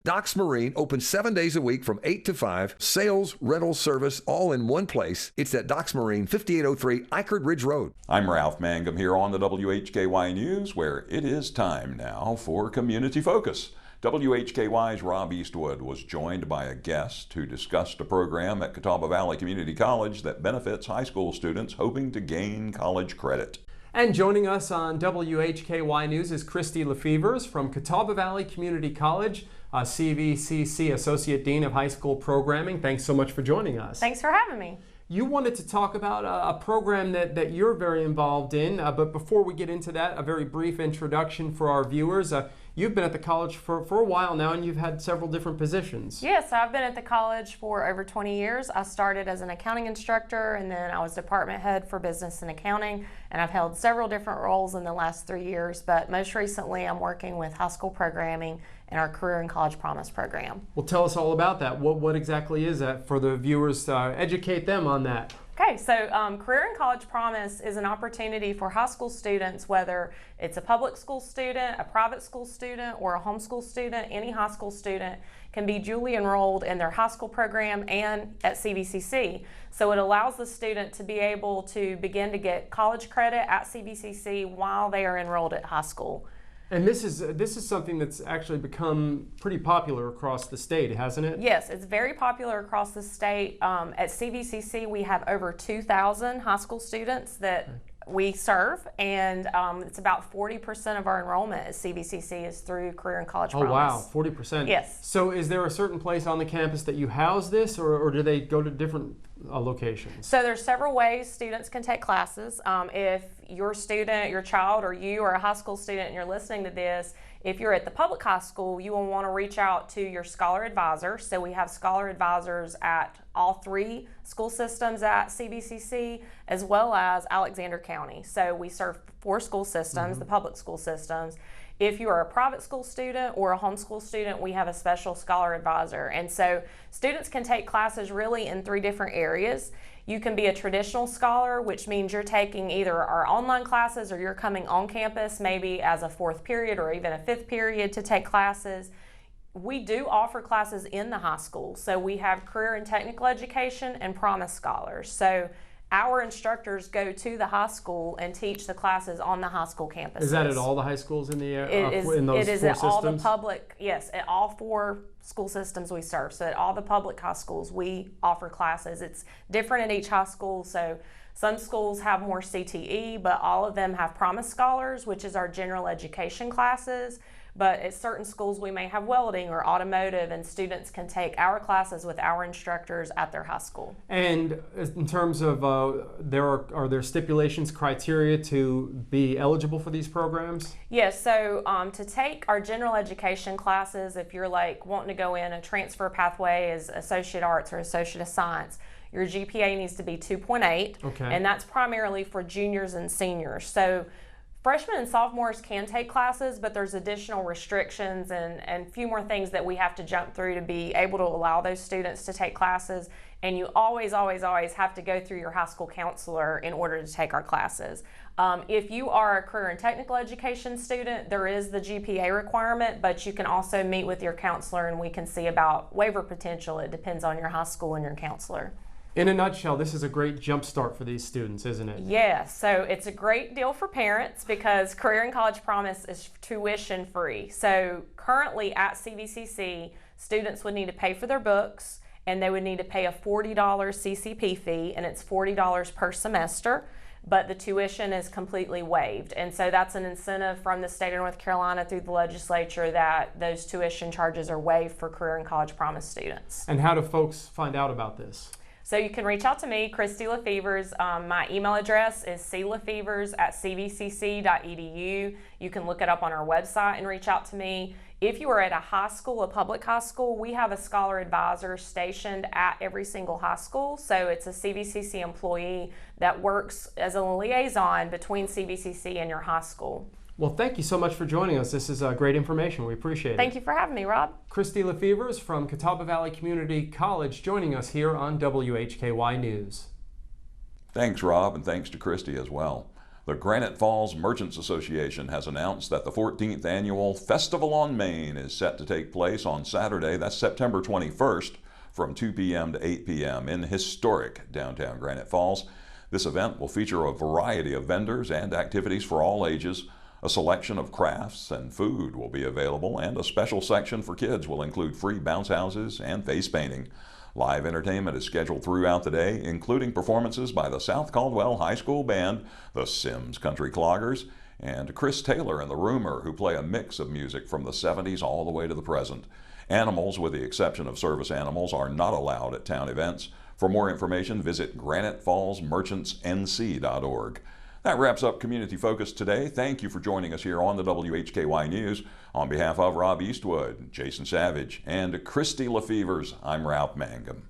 Docks Marine opens 7 days a week from 8 to 5. Sales, rental, service, all in one place. It's at Docks Marine, 5803 Eichard Ridge Road. I'm Ralph Mangum here on the WHKY News, where it is time now for Community Focus. WHKY's Rob Eastwood was joined by a guest who discussed a program at Catawba Valley Community College that benefits high school students hoping to gain college credit. And joining us on WHKY News is Christy Lefevers from Catawba Valley Community College, C.V.C.C. Associate Dean of High School Programming. Thanks so much for joining us. Thanks for having me. You wanted to talk about a program that you're very involved in, but before we get into that, a very brief introduction for our viewers. You've been at the college for a while now, and you've had several different positions. Yes, I've been at the college for over 20 years. I started as an accounting instructor, and then I was department head for business and accounting, and I've held several different roles in the last 3 years, but most recently I'm working with high school programming and our Career and College Promise program. Well, tell us all about that. What exactly is that for the viewers? Educate them on that. Okay, so Career and College Promise is an opportunity for high school students, whether it's a public school student, a private school student, or a homeschool student. Any high school student can be duly enrolled in their high school program and at CVCC. So it allows the student to be able to begin to get college credit at CVCC while they are enrolled at high school. And this is something that's actually become pretty popular across the state, hasn't it? Yes, it's very popular across the state. At CVCC, we have over 2,000 high school students that we serve, and it's about 40% of our enrollment at CVCC is through Career and College Promise. Oh wow, 40%. Yes. So is there a certain place on the campus that you house this, or do they go to different locations? So there's several ways students can take classes. If your student, your child, or you are a high school student and you're listening to this, if you're at the public high school, you will want to reach out to your scholar advisor. So we have scholar advisors at all 3 school systems at CVCC, as well as Alexander County. So we serve 4 school systems, the public school systems. If you are a private school student or a homeschool student, we have a special scholar advisor. And so students can take classes really in 3 different areas. You can be a traditional scholar, which means you're taking either our online classes or you're coming on campus maybe as a 4th period or even a 5th period to take classes. We do offer classes in the high school. So we have career and technical education and promise scholars. So our instructors go to the high school and teach the classes on the high school campuses. Is that at all the high schools in the area? In those 4 systems? It is at all the public, yes, at all 4 school systems we serve. So at all the public high schools, we offer classes. It's different at each high school. So some schools have more CTE, but all of them have Promise Scholars, which is our general education classes. But at certain schools, we may have welding or automotive, and students can take our classes with our instructors at their high school. And in terms of, are there stipulations, criteria to be eligible for these programs? Yes, so to take our general education classes, if you're like wanting to go in a transfer pathway as Associate Arts or Associate of Science, your GPA needs to be 2.8, okay. And that's primarily for juniors and seniors. So freshmen and sophomores can take classes, but there's additional restrictions and a few more things that we have to jump through to be able to allow those students to take classes. And you always have to go through your high school counselor in order to take our classes. If you are a career and technical education student, there is the GPA requirement, but you can also meet with your counselor and we can see about waiver potential. It depends on your high school and your counselor. In a nutshell, this is a great jump start for these students, isn't it? Yeah, so it's a great deal for parents because Career and College Promise is tuition free. So currently at CVCC, students would need to pay for their books and they would need to pay a $40 CCP fee, and it's $40 per semester, but the tuition is completely waived. And so that's an incentive from the state of North Carolina through the legislature that those tuition charges are waived for Career and College Promise students. And how do folks find out about this? So you can reach out to me, Christy Lefevers. My email address is clefevers@cvcc.edu. You can look it up on our website and reach out to me. If you are at a high school, a public high school, we have a scholar advisor stationed at every single high school. So it's a CVCC employee that works as a liaison between CVCC and your high school. Well, thank you so much for joining us. This is great information. We appreciate it. Thank you for having me, Rob. Christy Lefevers from Catawba Valley Community College joining us here on WHKY News. Thanks, Rob, and thanks to Christy as well. The Granite Falls Merchants Association has announced that the 14th annual Festival on Main is set to take place on Saturday, that's September 21st, from 2 p.m. to 8 p.m. in historic downtown Granite Falls. This event will feature a variety of vendors and activities for all ages. A selection of crafts and food will be available, and a special section for kids will include free bounce houses and face painting. Live entertainment is scheduled throughout the day, including performances by the South Caldwell High School Band, the Sims Country Cloggers, and Chris Taylor and the Rumor, who play a mix of music from the 70s all the way to the present. Animals, with the exception of service animals, are not allowed at town events. For more information, visit granitefallsmerchantsnc.org. That wraps up Community Focus today. Thank you for joining us here on the WHKY News. On behalf of Rob Eastwood, Jason Savage, and Christy Lefevers, I'm Ralph Mangum.